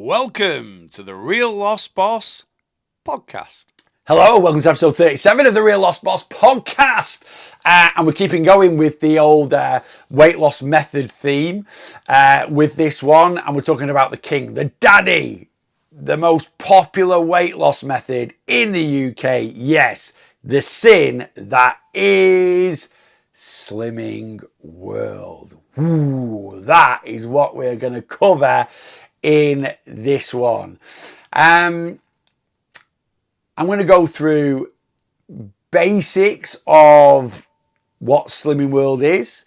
Welcome to the Real Lost Boss podcast. Hello, welcome to episode 37 of the Real Lost Boss podcast. And we're keeping going with the old weight loss method theme with this one. And we're talking about the king, the daddy, the most popular weight loss method in the UK. Yes, the sin that is Slimming World. Ooh, that is what we're going to cover in this one. I'm going to go through basics of what Slimming World is,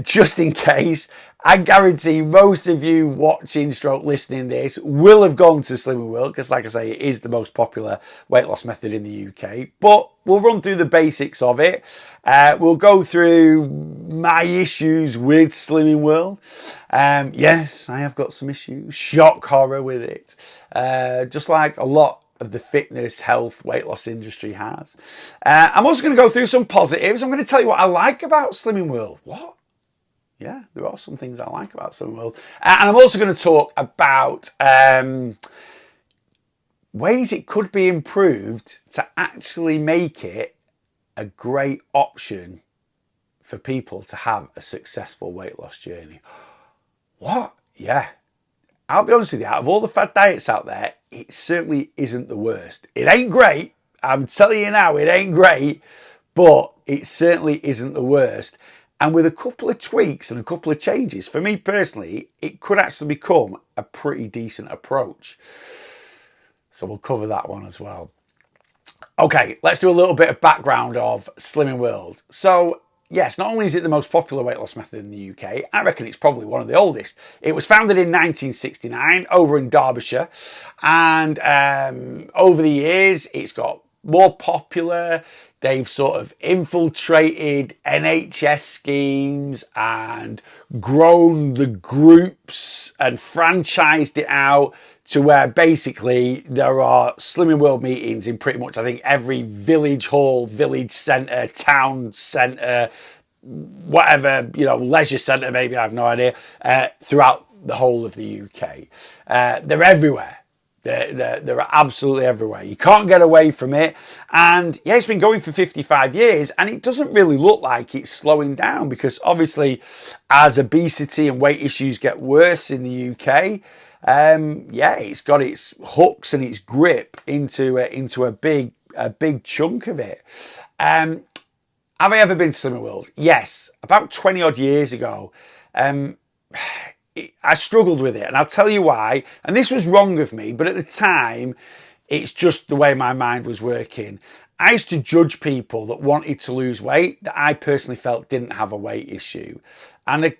just in case. I guarantee most of you watching stroke listening this will have gone to Slimming World, because like I say, it is the most popular weight loss method in the UK. But we'll run through the basics of it. We'll go through my issues with Slimming World. Yes, I have got some issues. Shock horror with it. Just like a lot of the fitness, health, weight loss industry has. I'm also going to go through some positives. I'm going to tell you what I like about Slimming World. What? Yeah, there are some things I like about Slimming World. And I'm also going to talk about ways it could be improved to actually make it a great option for people to have a successful weight loss journey. What? Yeah. I'll be honest with you, out of all the fad diets out there, it certainly isn't the worst. It ain't great. I'm telling you now, it ain't great, but it certainly isn't the worst. And with a couple of tweaks and a couple of changes, for me personally, it could actually become a pretty decent approach. So we'll cover that one as well. Okay, let's do a little bit of background of Slimming World. So yes, not only is it the most popular weight loss method in the UK, I reckon it's probably one of the oldest. It was founded in 1969 over in Derbyshire. And over the years, it's got more popular. They've sort of infiltrated NHS schemes and grown the groups and franchised it out to where basically there are Slimming World meetings in pretty much, I think, every village hall, village centre, town centre, whatever, leisure centre, maybe, I have no idea, throughout the whole of the UK. They're everywhere. They're absolutely everywhere. You can't get away from it. And yeah, it's been going for 55 years and it doesn't really look like it's slowing down, because obviously as obesity and weight issues get worse in the UK, it's got its hooks and its grip into a big chunk of it. Have I ever been to Slimming World? Yes, about 20 odd years ago. I struggled with it, and I'll tell you why. And this was wrong of me, but at the time, it's just the way my mind was working. I used to judge people that wanted to lose weight that I personally felt didn't have a weight issue. And,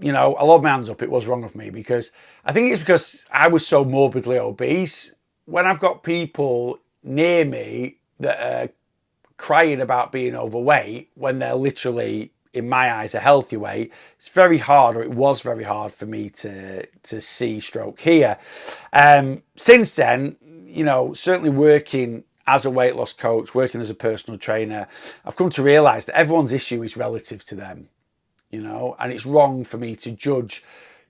I'll hold my hands up, it was wrong of me, because I think it's because I was so morbidly obese. When I've got people near me that are crying about being overweight when they're literally, in my eyes, a healthy weight, it's very hard, or it was very hard for me to see stroke here. Since then, certainly working as a weight loss coach, working as a personal trainer, I've come to realise that everyone's issue is relative to them, and it's wrong for me to judge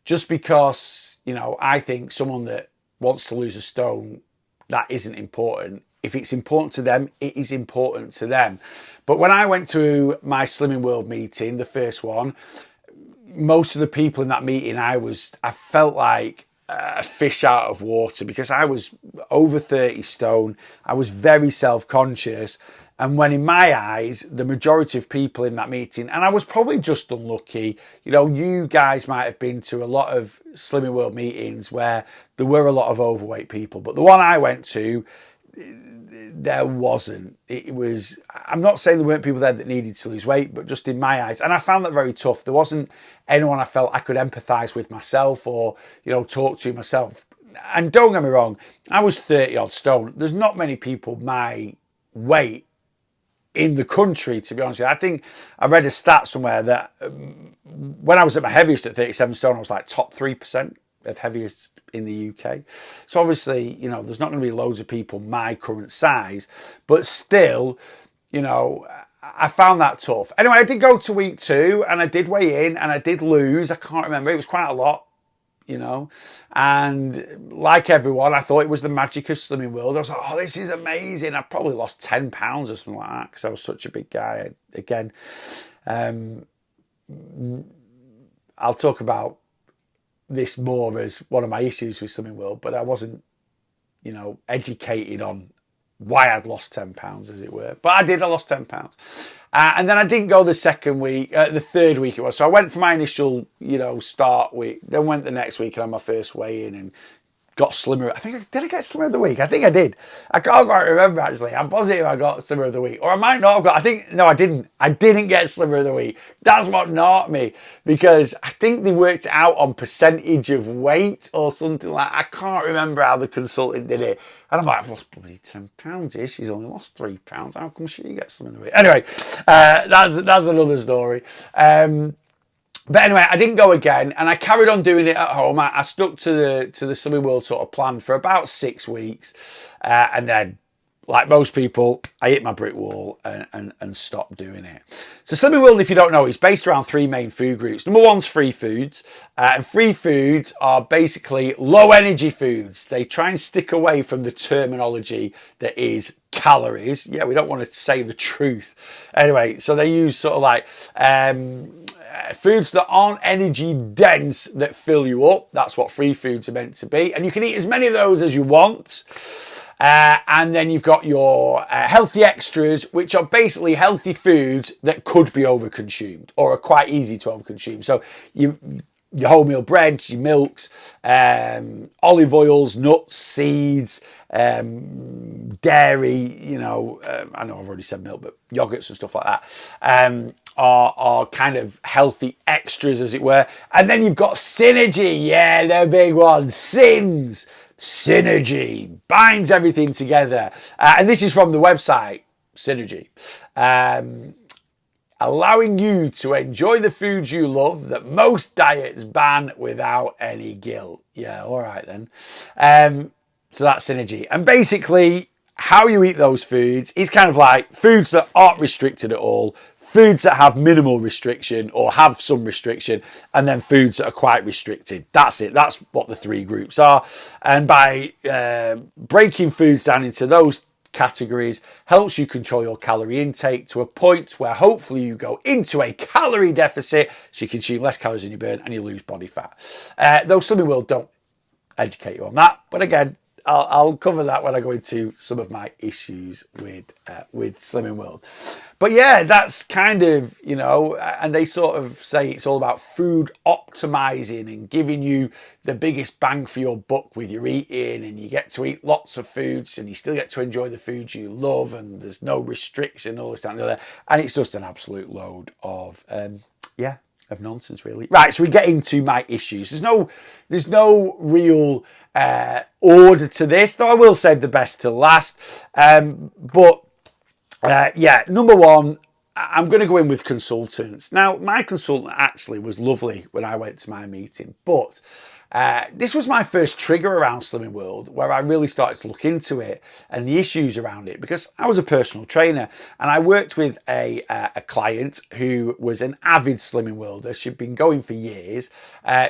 just because, I think someone that wants to lose a stone, that isn't important. If it's important to them, it is important to them. But when I went to my Slimming World meeting, the first one, most of the people in that meeting, I felt like a fish out of water, because I was over 30 stone. I was very self-conscious. And when in my eyes, the majority of people in that meeting, and I was probably just unlucky, you guys might have been to a lot of Slimming World meetings where there were a lot of overweight people. But the one I went to, there wasn't. It was, I'm not saying there weren't people there that needed to lose weight, but just in my eyes, and I found that very tough. There wasn't anyone I felt I could empathise with myself or, talk to myself. And don't get me wrong, I was 30 odd stone. There's not many people my weight in the country, to be honest with you. I think I read a stat somewhere that when I was at my heaviest at 37 stone, I was like top 3% of heaviest in the UK. So obviously, there's not going to be loads of people my current size, but still, I found that tough. Anyway, I did go to week 2 and I did weigh in and I did lose. I can't remember. It was quite a lot. you know. And like everyone, I thought it was the magic of Slimming World. I was like, oh, this is amazing. I probably lost 10 pounds or something like that because I was such a big guy. Again, I'll talk about this more as one of my issues with Slimming World, but I wasn't, you know, educated on why I'd lost 10 pounds, as it were. But I did, I lost 10 pounds. And then I didn't go the second week, the third week it was. So I went for my initial, you know, start week, then went the next week and had my first weigh in and got slimmer. Did I get slimmer of the week? I think I did. I can't quite remember actually. I'm positive I got slimmer of the week. Or I might not have got, no, I didn't. I didn't get slimmer of the week. That's what knocked me. Because I think they worked it out on percentage of weight or something like that. I can't remember how the consultant did it. And I'm like, I've lost probably 10 pounds here. She's only lost 3 pounds. How come she gets slimmer of the week? Anyway, that's another story. But anyway, I didn't go again, and I carried on doing it at home. I stuck to the Slimming World sort of plan for about 6 weeks, and then, like most people, I hit my brick wall and stopped doing it. So Slimming World, if you don't know, is based around 3 main food groups. Number one's free foods, and free foods are basically low energy foods. They try and stick away from the terminology that is calories. Yeah, we don't want to say the truth. Anyway, so they use sort of like foods that aren't energy dense that fill you up. That's what free foods are meant to be. And you can eat as many of those as you want. And then you've got your healthy extras, which are basically healthy foods that could be overconsumed or are quite easy to overconsume. So your wholemeal breads, your milks, olive oils, nuts, seeds, dairy, you know, I know I've already said milk, but yogurts and stuff like that. Are kind of healthy extras, as it were. And then you've got synergy. Yeah, they're big ones. Synergy binds everything together. And this is from the website, Synergy. Allowing you to enjoy the foods you love that most diets ban without any guilt. Yeah, all right then. So that's Synergy. And basically, how you eat those foods is kind of like foods that aren't restricted at all, foods that have minimal restriction or have some restriction, and then foods that are quite restricted. That's it. That's what the 3 groups are. And by breaking foods down into those categories helps you control your calorie intake to a point where hopefully you go into a calorie deficit so you consume less calories than you burn and you lose body fat. Though Slimming World don't educate you on that. But again, I'll cover that when I go into some of my issues with Slimming World. But yeah, that's kind of, you know, and they sort of say it's all about food optimizing and giving you the biggest bang for your buck with your eating, and you get to eat lots of foods and you still get to enjoy the foods you love, and there's no restriction, all this, that, and the other. And it's just an absolute load of, of nonsense, really. Right, so we get into my issues. There's no real order to this, though I will save the best to last. Number one, I'm going to go in with consultants. Now, my consultant actually was lovely when I went to my meeting, but this was my first trigger around Slimming World, where I really started to look into it and the issues around it, because I was a personal trainer and I worked with a client who was an avid Slimming Worlder. She'd been going for years.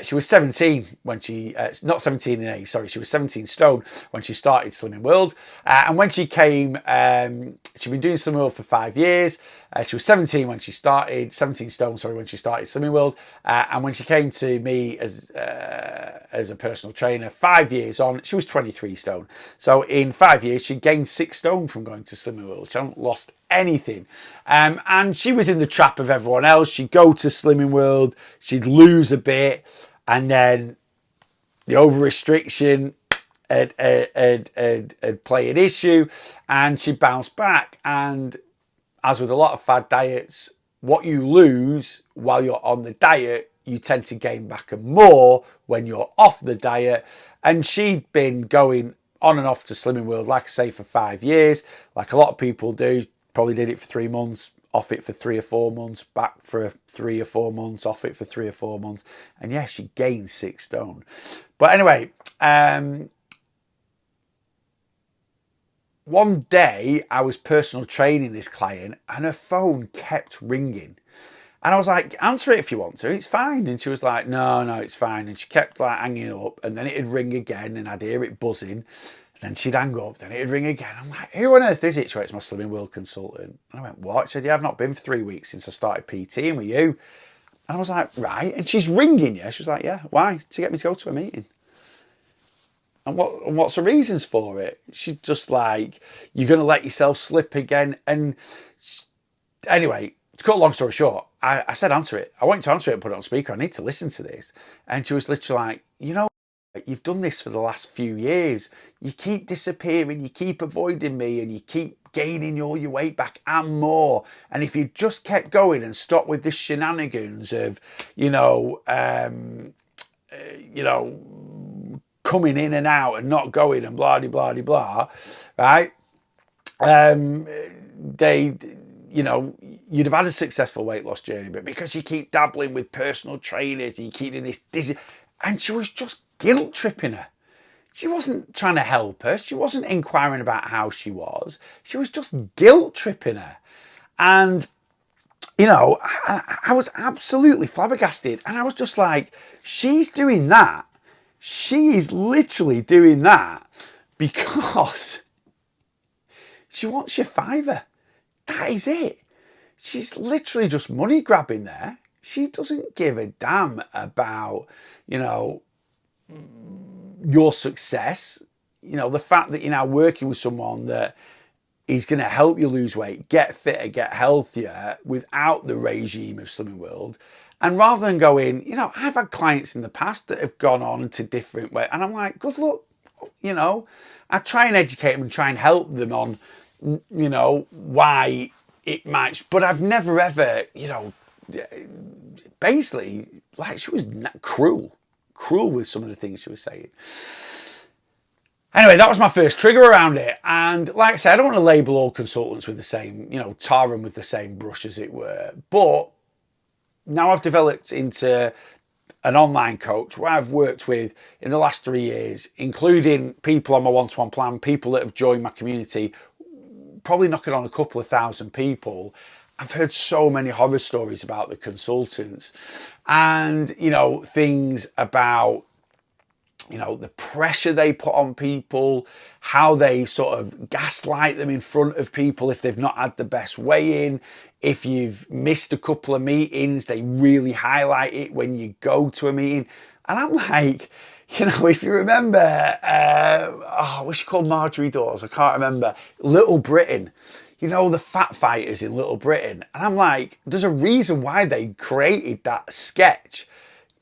She was 17 when she, not 17 in age, sorry, she was 17 stone when she started Slimming World. And when she came, she'd been doing Slimming World for 5 years. She was 17 when she started, 17 stone, sorry, when she started Slimming World. And when she came to me as a personal trainer 5 years on, she was 23 stone. So in 5 years, she gained 6 stone from going to Slimming World. She hadn't lost anything. And she was in the trap of everyone else. She'd go to Slimming World, she'd lose a bit, and then the over restriction had play an issue, and she bounced back. And as with a lot of fad diets, what you lose while you're on the diet, you tend to gain back and more when you're off the diet. And she'd been going on and off to Slimming World, like I say, for 5 years, like a lot of people do. Probably did it for 3 months, off it for 3 or 4 months, back for 3 or 4 months, off it for 3 or 4 months. And yeah, she gained 6 stone. But anyway, one day I was personal training this client and her phone kept ringing. And I was like, answer it if you want to, it's fine. And she was like, no, it's fine. And she kept like hanging up, and then it'd ring again and I'd hear it buzzing. And then she'd hang up, then it'd ring again. I'm like, who on earth is it? She went, it's my Slimming World consultant. And I went, what? She said, yeah, I've not been for 3 weeks since I started PTing with you. And I was like, right. And she's ringing you. She was like, yeah, why? To get me to go to a meeting. And what's the reasons for it? She's just like, you're going to let yourself slip again. And anyway, to cut a long story short, I said, answer it. I want you to answer it and put it on speaker. I need to listen to this. And she was literally like, you know, you've done this for the last few years. You keep disappearing, you keep avoiding me, and you keep gaining all your weight back and more. And if you just kept going and stopped with this shenanigans of, coming in and out and not going and blah, blah, blah, blah, right? You'd have had a successful weight loss journey, but because you keep dabbling with personal trainers and you keep doing this, and she was just guilt tripping her. She wasn't trying to help her. She wasn't inquiring about how she was. She was just guilt tripping her. And, I was absolutely flabbergasted. And I was just like, she's doing that. She is literally doing that because she wants your fiver. That is it. She's literally just money grabbing there. She doesn't give a damn about, your success. The fact that you're now working with someone that is going to help you lose weight, get fitter, get healthier without the regime of Slimming World. And rather than going, I've had clients in the past that have gone on to different ways, and I'm like, good luck. I try and educate them and try and help them on, why it might, but I've never ever, basically, like, she was cruel with some of the things she was saying. Anyway, that was my first trigger around it. And like I said, I don't want to label all consultants with the same, tar them with the same brush, as it were. But now I've developed into an online coach where I've worked with in the last 3 years, including people on my one-to-one plan, people that have joined my community, probably knocking on a couple of thousand people. I've heard so many horror stories about the consultants and, things about, the pressure they put on people, how they sort of gaslight them in front of people if they've not had the best weigh-in. If you've missed a couple of meetings, they really highlight it when you go to a meeting. And I'm like, if you remember, what's she called, Marjorie Dawes? I can't remember. Little Britain. The fat fighters in Little Britain. And I'm like, there's a reason why they created that sketch.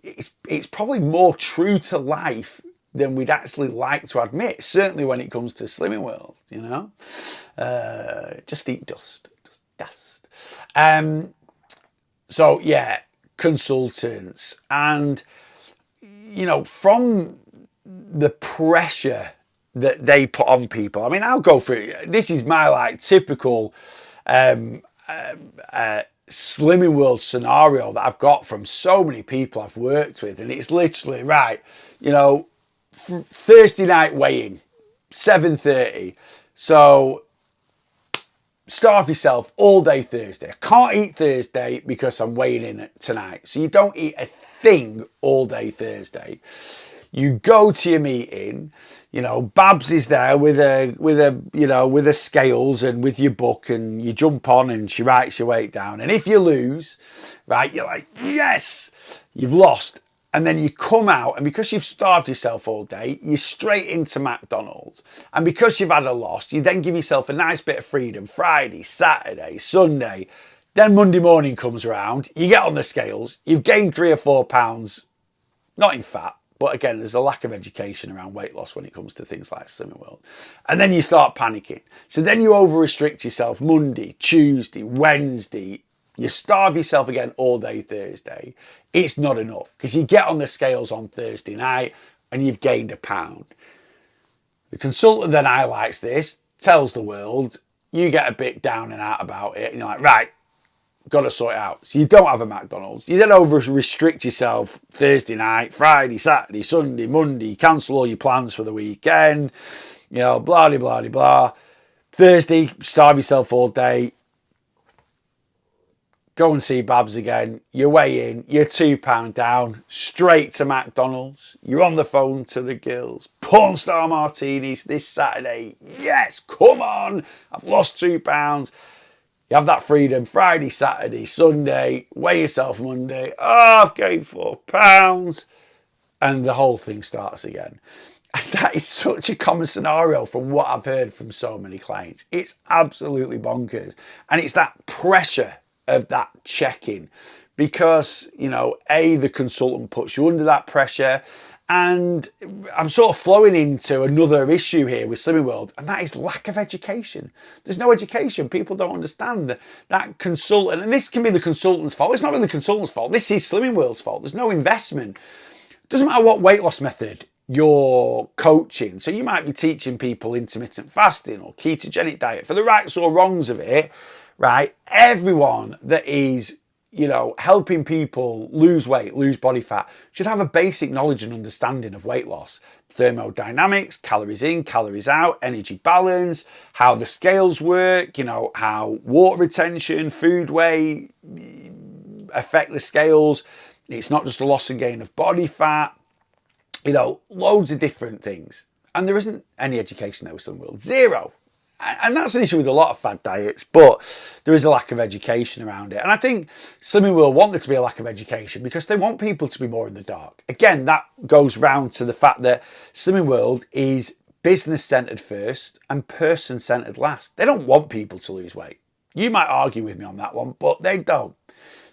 It's probably more true to life than we'd actually like to admit, certainly when it comes to Slimming World, just eat dust, just dust. So yeah, consultants, and, from the pressure that they put on people. I mean, I'll go through, this is my typical, Slimming World scenario that I've got from so many people I've worked with, and it's literally right. Thursday night weigh-in, 7:30. So starve yourself all day Thursday. I can't eat Thursday because I'm weighing in tonight. So you don't eat a thing all day Thursday. You go to your meeting, Babs is there with a scales and with your book, and you jump on and she writes your weight down. And if you lose, right, you're like, yes, you've lost. And then you come out, and because you've starved yourself all day, you're straight into McDonald's. And because you've had a loss, you then give yourself a nice bit of freedom Friday, Saturday, Sunday. Then Monday morning comes around, you get on the scales, you've gained 3 or 4 pounds, not in fat. But again, there's a lack of education around weight loss when it comes to things like Slimming World. And then you start panicking. So then you over-restrict yourself Monday, Tuesday, Wednesday. You starve yourself again all day Thursday. It's not enough because you get on the scales on Thursday night and you've gained a pound. The consultant then highlights this, tells the world, you get a bit down and out about it. And you're like, right, got to sort it out. So you don't have a McDonald's. You then over-restrict yourself Thursday night, Friday, Saturday, Sunday, Monday. Cancel all your plans for the weekend. Blah, blah, blah, blah. Thursday, starve yourself all day. go and see Babs again. You weigh in, you're £2 down, straight to McDonald's. You're on the phone to the girls. Porn star martinis this Saturday. Yes, come on. I've lost £2. You have that freedom Friday, Saturday, Sunday. Weigh yourself Monday. Oh, I've gained £4. And the whole thing starts again. And that is such a common scenario from what I've heard from so many clients. It's absolutely bonkers. And it's that pressure of that check-in because, you know, the consultant puts you under that pressure. And I'm sort of flowing into another issue here with Slimming World, and that is lack of education. There's no education. People don't understand that consultant, and this can be the consultant's fault. It's not really the consultant's fault. This is Slimming World's fault. There's no investment. Doesn't matter what weight loss method you're coaching. So you might be teaching people intermittent fasting or ketogenic diet. For the rights or wrongs of it, right? Everyone that is, you know, helping people lose weight, lose body fat, should have a basic knowledge and understanding of weight loss. Thermodynamics, calories in, calories out, energy balance, how the scales work, you know, how water retention, food weight affect the scales. It's not just a loss and gain of body fat, you know, loads of different things. And there isn't any education there with Slimming World. Zero. And that's an issue with a lot of fad diets, but there is a lack of education around it. And I think Slimming World want there to be a lack of education because they want people to be more in the dark. Again, that goes round to the fact that Slimming World is business-centered first and person-centered last. They don't want people to lose weight. You might argue with me on that one, but they don't.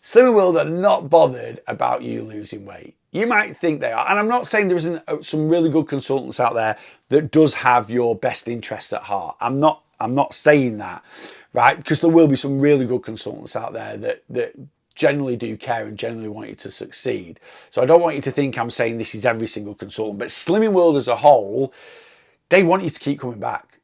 Slimming World are not bothered about you losing weight. You might think they are. And I'm not saying there isn't some really good consultants out there that does have your best interests at heart. I'm not saying that, right? Because there will be some really good consultants out there that generally do care and generally want you to succeed. So I don't want you to think I'm saying this is every single consultant, but Slimming World as a whole, they want you to keep coming back.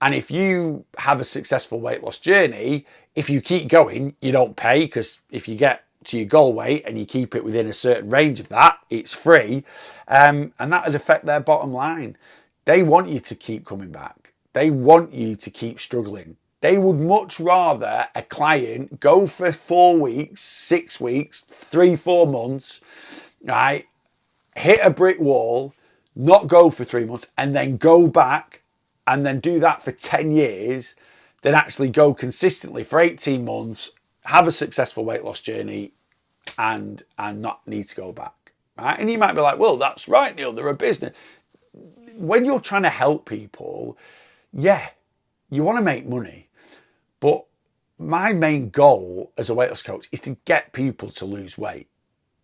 And if you have a successful weight loss journey, if you keep going, you don't pay, because if you get to your goal weight and you keep it within a certain range of that, it's free. And that would affect their bottom line. They want you to keep coming back. They want you to keep struggling. They would much rather a client go for 4 weeks, 6 weeks, 3-4 months, right? Hit a brick wall, not go for 3 months, and then go back and then do that for 10 years, then actually go consistently for 18 months, have a successful weight loss journey and not need to go back, right? And you might be like, well, that's right, Neil, they're a business. When you're trying to help people, yeah, you want to make money. But my main goal as a weight loss coach is to get people to lose weight,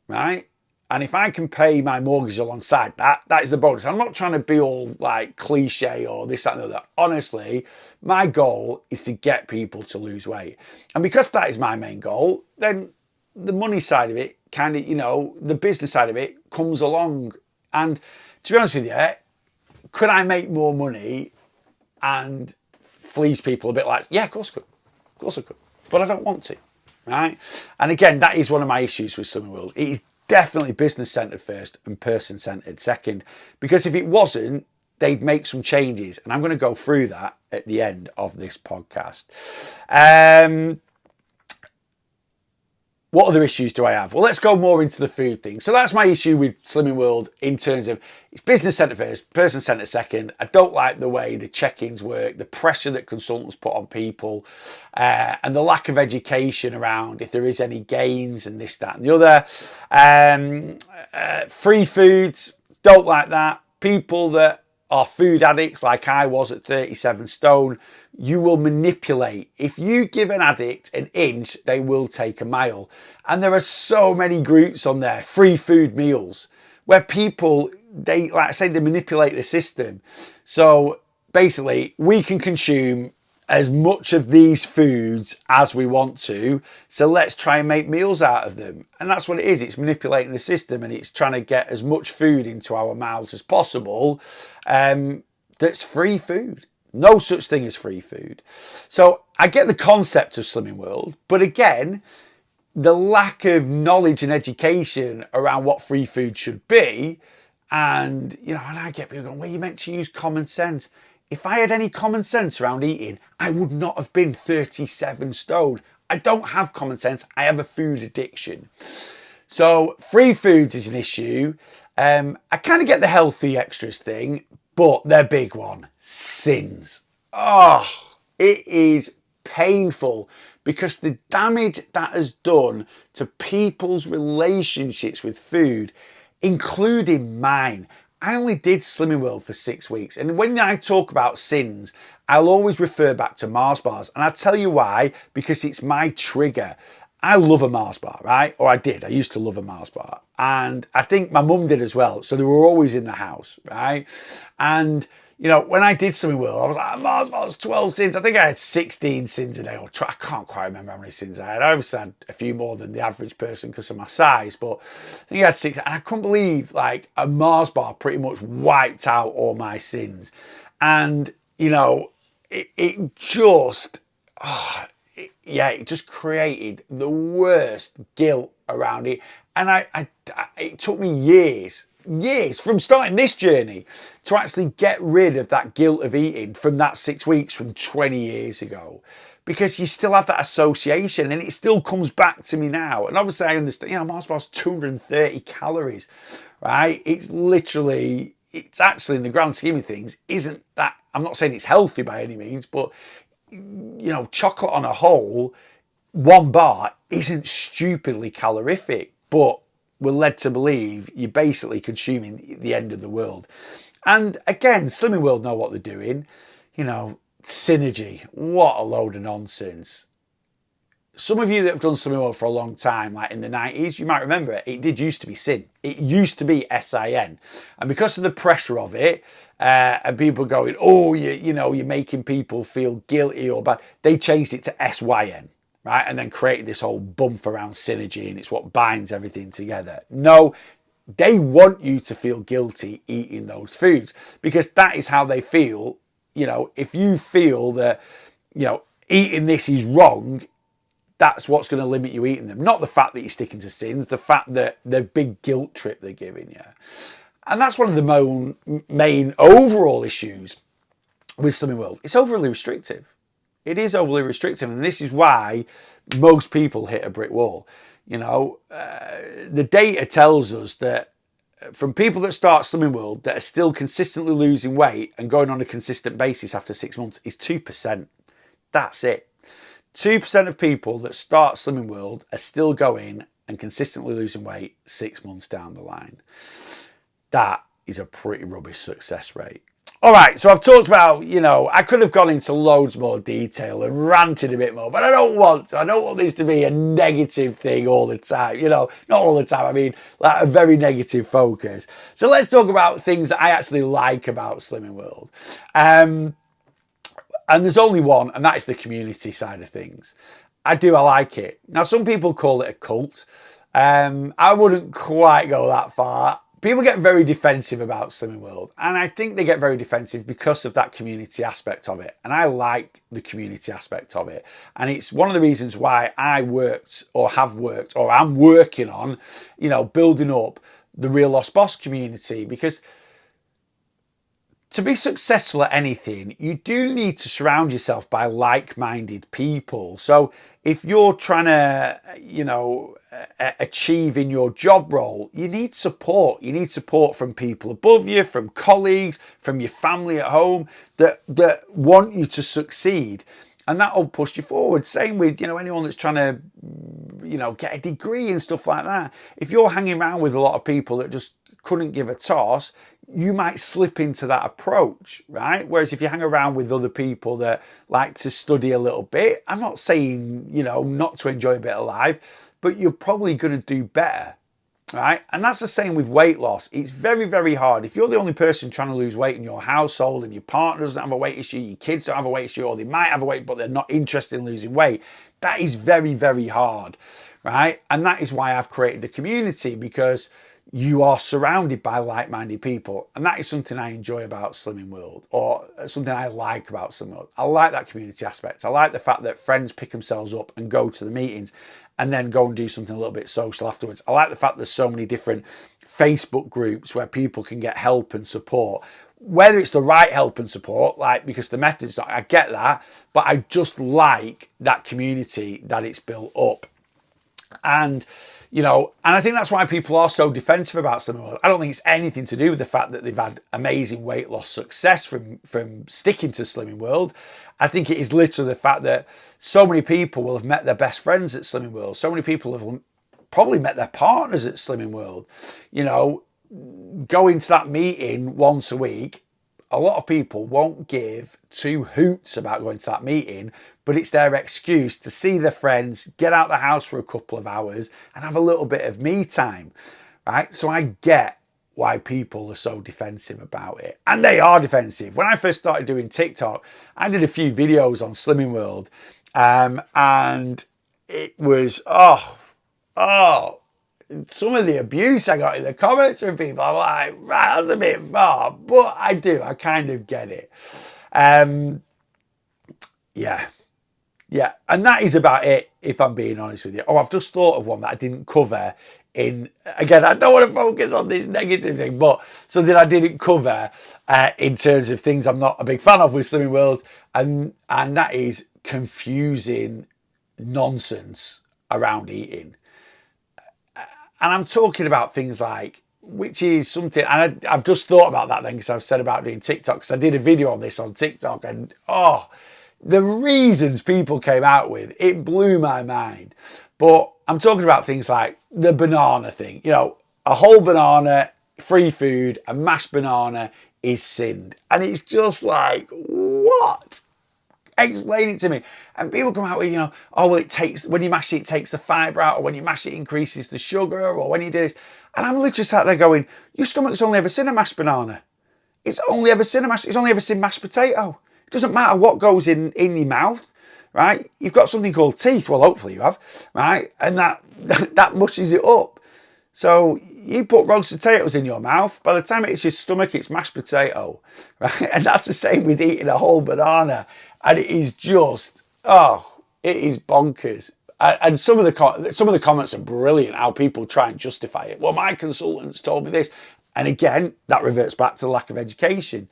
right? And if I can pay my mortgage alongside that, that is the bonus. I'm not trying to be all like cliche or this, that, and the other. Honestly, my goal is to get people to lose weight. And because that is my main goal, then the money side of it, kind of, you know, the business side of it comes along. And to be honest with you, could I make more money and fleece people a bit like, yeah, of course I could. Of course I could. But I don't want to, right? And again, that is one of my issues with Slimming World. It is definitely business-centered first and person-centered second. Because if it wasn't, they'd make some changes. And I'm going to go through that at the end of this podcast. What other issues do I have? Well, let's go more into the food thing. So that's my issue with Slimming World in terms of it's business-centered first, person-centered second. I don't like the way the check-ins work, the pressure that consultants put on people, and the lack of education around if there is any gains and this, that, and the other. Free foods, don't like that. People that are food addicts like I was at 37 stone, you will manipulate. If you give an addict an inch, they will take a mile. And there are so many groups on there, free food meals, where people, they, like I say, they manipulate the system. So basically, we can consume as much of these foods as we want to. So let's try and make meals out of them. And that's what it is. It's manipulating the system and it's trying to get as much food into our mouths as possible. That's free food. No such thing as free food. So I get the concept of Slimming World, but again, the lack of knowledge and education around what free food should be. And, you know, and I get people going, well, you're meant to use common sense. If I had any common sense around eating, I would not have been 37 stone. I don't have common sense. I have a food addiction. So free foods is an issue. I kind of get the healthy extras thing, but their big one, sins. Oh, it is painful because the damage that has done to people's relationships with food, including mine. I only did Slimming World for 6 weeks. And when I talk about sins, I'll always refer back to Mars bars. And I'll tell you why, because it's my trigger. I love a Mars bar, right? Or I did. I used to love a Mars bar. And I think my mum did as well. So they were always in the house, right? And, you know, when I did Slimming World, I was like, Mars bars, 12 sins. I think I had 16 sins a day. Or I can't quite remember how many sins I had. I obviously had a few more than the average person because of my size. But I think I had 6. And I couldn't believe, like, a Mars bar pretty much wiped out all my sins. And, you know, it just... Oh, it just created the worst guilt around it. And it took me years from starting this journey to actually get rid of that guilt of eating from that 6 weeks from 20 years ago. Because you still have that association and it still comes back to me now. And obviously I understand, you know, Mars bar's 230 calories, right? It's actually in the grand scheme of things, isn't that, I'm not saying it's healthy by any means, but you know, chocolate on a whole, one bar isn't stupidly calorific, but we're led to believe you're basically consuming the end of the world. And again, Slimming World know what they're doing. You know, synergy, what a load of nonsense. Some of you that have done Slimming World for a long time, like in the 90s, you might remember it did used to be SIN. It used to be SIN. And because of the pressure of it, and people going, oh, you know, you're making people feel guilty or bad, they changed it to SYN, right? And then created this whole bump around synergy and it's what binds everything together. No, they want you to feel guilty eating those foods because that is how they feel. You know, if you feel that, you know, eating this is wrong, that's what's going to limit you eating them. Not the fact that you're sticking to sins, the fact that the big guilt trip they're giving you. And that's one of the main overall issues with Slimming World. It's overly restrictive. It is overly restrictive. And this is why most people hit a brick wall. You know, the data tells us that from people that start Slimming World that are still consistently losing weight and going on a consistent basis after 6 months is 2%. That's it. 2% of people that start Slimming World are still going and consistently losing weight 6 months down the line. That is a pretty rubbish success rate. All right, so I've talked about, you know, I could have gone into loads more detail and ranted a bit more, but I don't want to. I don't want this to be a negative thing all the time. You know, not all the time. I mean, like a very negative focus. So let's talk about things that I actually like about Slimming World. And there's only one, and that is the community side of things. I like it. Now, some people call it a cult. I wouldn't quite go that far. People get very defensive about Slimming World, and I think they get very defensive because of that community aspect of it. And I like the community aspect of it. And it's one of the reasons why I worked or have worked or I'm working on, you know, building up the Real Lost Boss community, because to be successful at anything, you do need to surround yourself by like-minded people. So if you're trying to, you know, achieve in your job role, you need support. You need support from people above you, from colleagues, from your family at home that want you to succeed. And that'll push you forward. Same with, you know, anyone that's trying to, you know, get a degree and stuff like that. If you're hanging around with a lot of people that just couldn't give a toss, you might slip into that approach, right? Whereas if you hang around with other people that like to study a little bit, I'm not saying, you know, not to enjoy a bit of life, but you're probably going to do better, right? And that's the same with weight loss. It's very, very hard. If you're the only person trying to lose weight in your household and your partner doesn't have a weight issue, your kids don't have a weight issue, or they might have a weight, but they're not interested in losing weight, that is very, very hard, right? And that is why I've created the community, because you are surrounded by like-minded people. And that is something I enjoy about Slimming World, or something I like about Slimming World. I like that community aspect. I like the fact that friends pick themselves up and go to the meetings and then go and do something a little bit social afterwards. I like the fact there's so many different Facebook groups where people can get help and support. whether it's the right help and support, like, because the method's not, I get that, but I just like that community that it's built up. And, you know, and I think that's why people are so defensive about Slimming World. I don't think it's anything to do with the fact that they've had amazing weight loss success from sticking to Slimming World. I think it is literally the fact that so many people will have met their best friends at Slimming World. So many people have probably met their partners at Slimming World. You know, going to that meeting once a week, a lot of people won't give two hoots about going to that meeting, but it's their excuse to see their friends, get out the house for a couple of hours and have a little bit of me time, right? So I get why people are so defensive about it. And they are defensive. When I first started doing TikTok, I did a few videos on Slimming World, and it was, some of the abuse I got in the comments from people, I'm like, right, that's a bit far, but I kind of get it. Yeah, and that is about it, if I'm being honest with you. Oh, I've just thought of one that I didn't cover in, again, I don't want to focus on this negative thing, but something I didn't cover in terms of things I'm not a big fan of with Slimming World, and that is confusing nonsense around eating. And I'm talking about things like, which is something, and I've just thought about that then because I've said about doing TikTok, because I did a video on this on TikTok, and the reasons people came out with, it blew my mind. But I'm talking about things like the banana thing. You know, a whole banana, free food, a mashed banana is sinned. And it's just like, what? Explain it to me. And people come out with, you know, oh, well, it takes, when you mash it takes the fibre out, or when you mash it increases the sugar, or when you do this. And I'm literally sat there going, your stomach's only ever seen a mashed banana. It's only ever seen mashed potato. It doesn't matter what goes in your mouth, right? You've got something called teeth. Well, hopefully you have, right? And that mushes it up. So you put roasted potatoes in your mouth, by the time it hits your stomach, it's mashed potato, right? And that's the same with eating a whole banana. And it is just, it is bonkers. And some of the comments are brilliant, how people try and justify it. Well, my consultants told me this. And again, that reverts back to the lack of education.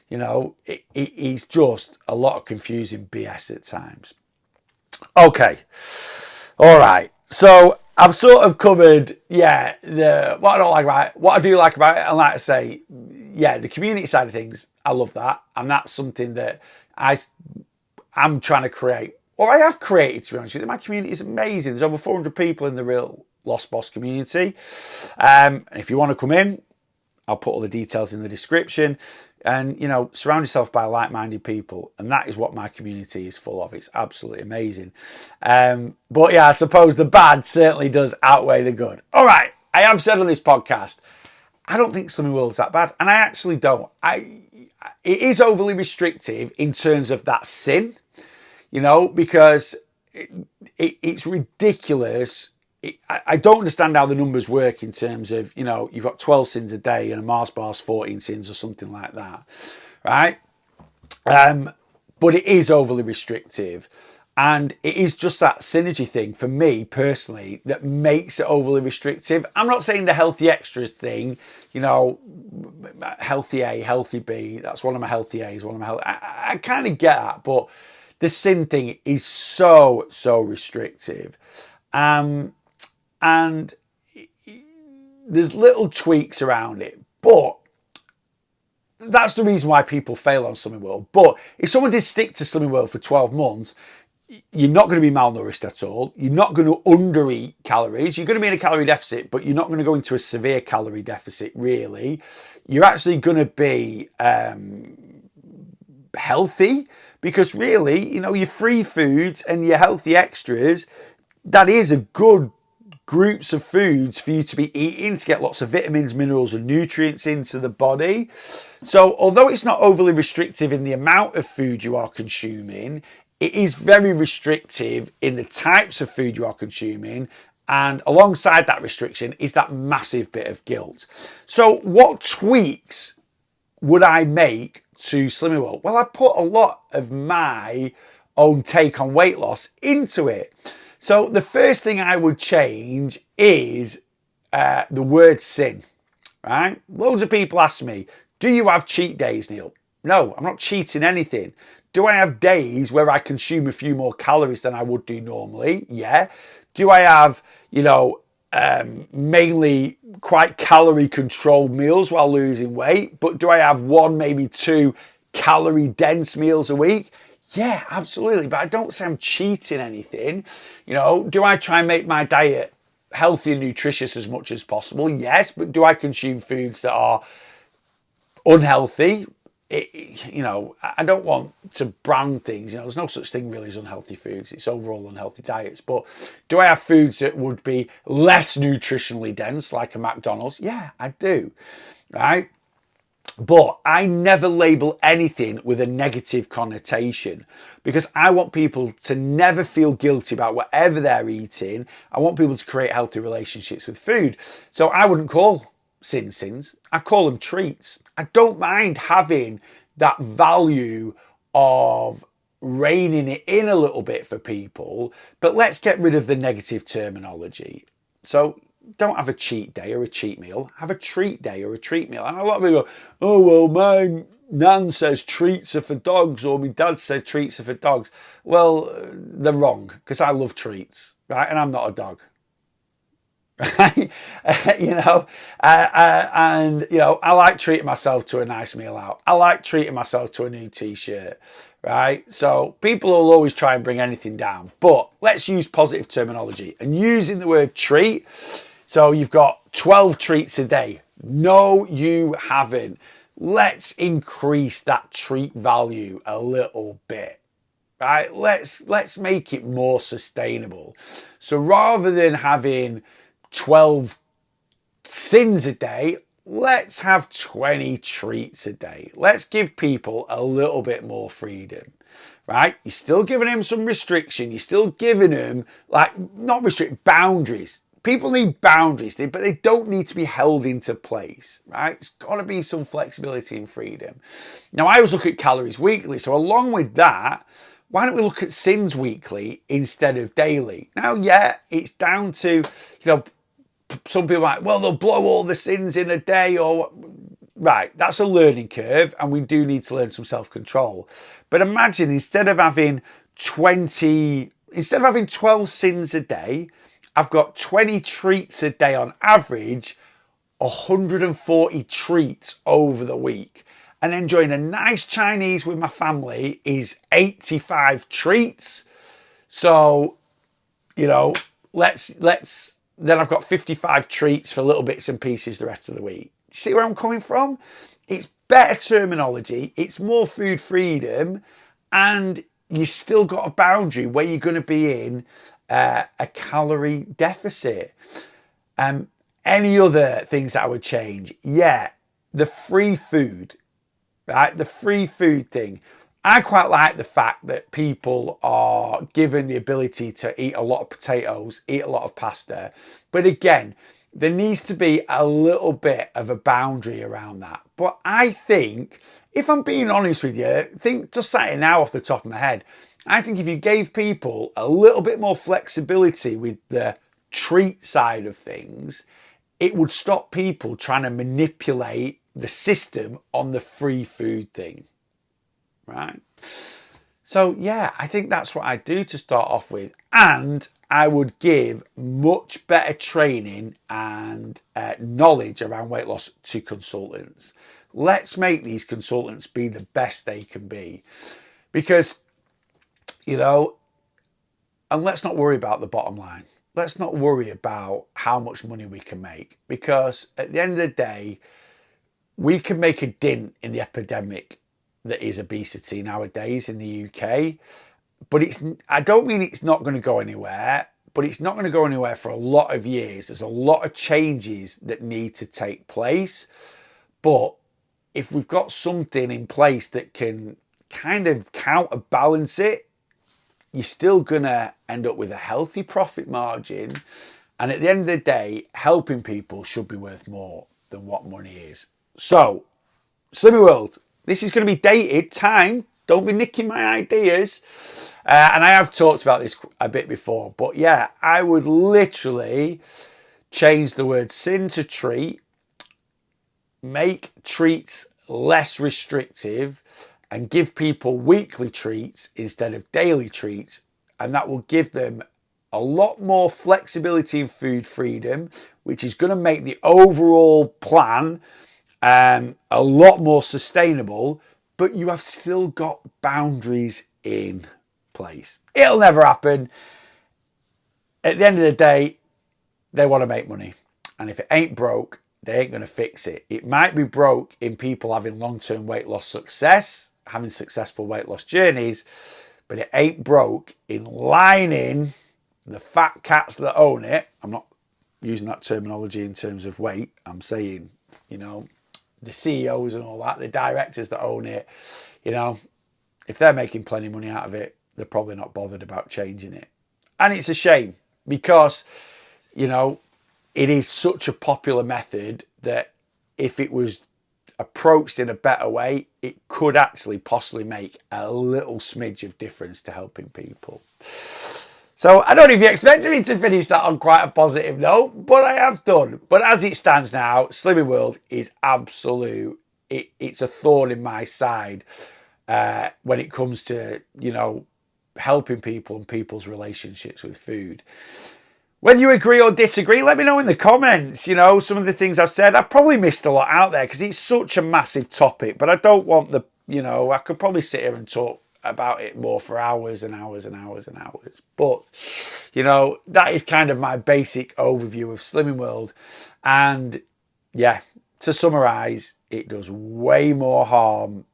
You know, it is just a lot of confusing BS at times. Okay. All right. So I've sort of covered, what I don't like about it, what I do like about it. And like I say, the community side of things, I love that. And that's something that I'm trying to create, or I have created, to be honest with you. My community is amazing. There's over 400 people in the Real Lost Boss community. And if you want to come in, I'll put all the details in the description. And, you know, surround yourself by like-minded people. And that is what my community is full of. It's absolutely amazing. But yeah, I suppose the bad certainly does outweigh the good. All right. I have said on this podcast, I don't think Slimming World's that bad. And I actually don't. It is overly restrictive in terms of that sin, you know, because it's ridiculous. I don't understand how the numbers work in terms of, you know, you've got 12 sins a day and a Mars bar's 14 sins or something like that, right? But it is overly restrictive. And it is just that synergy thing for me personally that makes it overly restrictive. I'm not saying the healthy extras thing, you know, healthy A, healthy B, that's one of my healthy A's, one of my healthy, I kind of get that, but the sin thing is so restrictive. And there's little tweaks around it, but that's the reason why people fail on Slimming World. But if someone did stick to Slimming World for 12 months, you're not going to be malnourished at all. You're not going to undereat calories. You're going to be in a calorie deficit, but you're not going to go into a severe calorie deficit, really. You're actually going to be healthy, because really, you know, your free foods and your healthy extras, that is a good groups of foods for you to be eating to get lots of vitamins, minerals and nutrients into the body. So although it's not overly restrictive in the amount of food you are consuming, it is very restrictive in the types of food you are consuming. And alongside that restriction is that massive bit of guilt. So what tweaks would I make to Slimming World? Well, I put a lot of my own take on weight loss into it. So the first thing I would change is the word sin, right? Loads of people ask me, Do you have cheat days, Neil? No, I'm not cheating anything. Do I have days where I consume a few more calories than I would do normally? Yeah. Do I have, mainly quite calorie controlled meals while losing weight? But do I have one, maybe two calorie dense meals a week? Yeah, absolutely. But I don't say I'm cheating anything. Do I try and make my diet healthy and nutritious as much as possible? Yes. But do I consume foods that are unhealthy? I don't want to brand things. There's no such thing really as unhealthy foods. It's overall unhealthy diets. But do I have foods that would be less nutritionally dense, like a McDonald's? Yeah, I do. Right? But I never label anything with a negative connotation because I want people to never feel guilty about whatever they're eating. I want people to create healthy relationships with food. So I wouldn't call sins. I call them treats. I don't mind having that value of reining it in a little bit for people, but let's get rid of the negative terminology. So don't have a cheat day or a cheat meal. Have a treat day or a treat meal. And a lot of people go, oh, well, my nan says treats are for dogs, or my dad said treats are for dogs. Well, they're wrong because I love treats, right? And I'm not a dog. Right? I like treating myself to a nice meal out. I like treating myself to a new t-shirt, right? So people will always try and bring anything down, but let's use positive terminology and using the word treat. So you've got 12 treats a day. No, you haven't. Let's increase that treat value a little bit. Right? Let's make it more sustainable. So rather than having 12 sins a day, let's have 20 treats a day. Let's give people a little bit more freedom, right? You're still giving them some restriction. You're still giving them, boundaries. People need boundaries, but they don't need to be held into place, right? It's got to be some flexibility and freedom. Now, I always look at calories weekly. So along with that, why don't we look at sins weekly instead of daily? Now, yeah, it's down to, some people are like, well, they'll blow all the sins in a day or... Right, that's a learning curve and we do need to learn some self-control. But imagine instead of having 12 sins a day, I've got 20 treats a day on average, 140 treats over the week. And enjoying a nice Chinese with my family is 85 treats. So, let's then I've got 55 treats for little bits and pieces the rest of the week. You see where I'm coming from? It's better terminology, it's more food freedom, and you still got a boundary where you're going to be in a calorie deficit. Any other things that I would change? Yeah, the free food, right? The free food thing. I quite like the fact that people are given the ability to eat a lot of potatoes, eat a lot of pasta. But again, there needs to be a little bit of a boundary around that. But I think, if I'm being honest with you, just saying now off the top of my head, I think if you gave people a little bit more flexibility with the treat side of things, it would stop people trying to manipulate the system on the free food thing. Right? So yeah, I think that's what I do to start off with. And I would give much better training and knowledge around weight loss to consultants. Let's make these consultants be the best they can be. Because, and let's not worry about the bottom line. Let's not worry about how much money we can make. Because at the end of the day, we can make a dent in the epidemic that is obesity nowadays in the UK. But I don't mean it's not going to go anywhere, but it's not going to go anywhere for a lot of years. There's a lot of changes that need to take place. But if we've got something in place that can kind of counterbalance it, you're still going to end up with a healthy profit margin. And at the end of the day, helping people should be worth more than what money is. So, Slimming World, this is going to be dated time. Don't be nicking my ideas. And I have talked about this a bit before. But yeah, I would literally change the word sin to treat. Make treats less restrictive and give people weekly treats instead of daily treats. And that will give them a lot more flexibility in food freedom, which is going to make the overall plan a lot more sustainable, but you have still got boundaries in place. It'll never happen. At the end of the day, they want to make money. And if it ain't broke, they ain't going to fix it. It might be broke in people having long-term weight loss success, having successful weight loss journeys, but it ain't broke in lining the fat cats that own it. I'm not using that terminology in terms of weight. I'm saying, you know, the CEOs and all that, the directors that own it, you know, if they're making plenty of money out of it, they're probably not bothered about changing it. And it's a shame because, you know, it is such a popular method that if it was approached in a better way, it could actually possibly make a little smidge of difference to helping people. So I don't know if you expected me to finish that on quite a positive note, but I have done. But as it stands now, Slimming World is absolute. It's a thorn in my side when it comes to, you know, helping people and people's relationships with food. Whether you agree or disagree, let me know in the comments. You know, some of the things I've said, I've probably missed a lot out there because it's such a massive topic, but I don't want the, you know, I could probably sit here and talk about it more for hours and hours and hours and hours. But, you know, that is kind of my basic overview of Slimming World. And yeah, to summarize, it does way more harm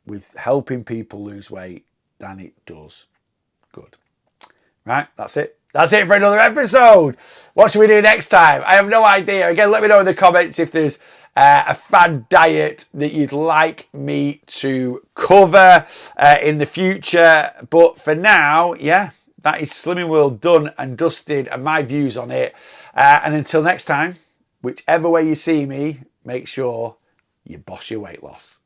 with helping people lose weight than it does good. Right, that's it. That's it for another episode. What should we do next time? I have no idea. Again, let me know in the comments if there's a fad diet that you'd like me to cover in the future. But for now, yeah, that is Slimming World done and dusted and my views on it. And until next time, whichever way you see me, make sure you boss your weight loss.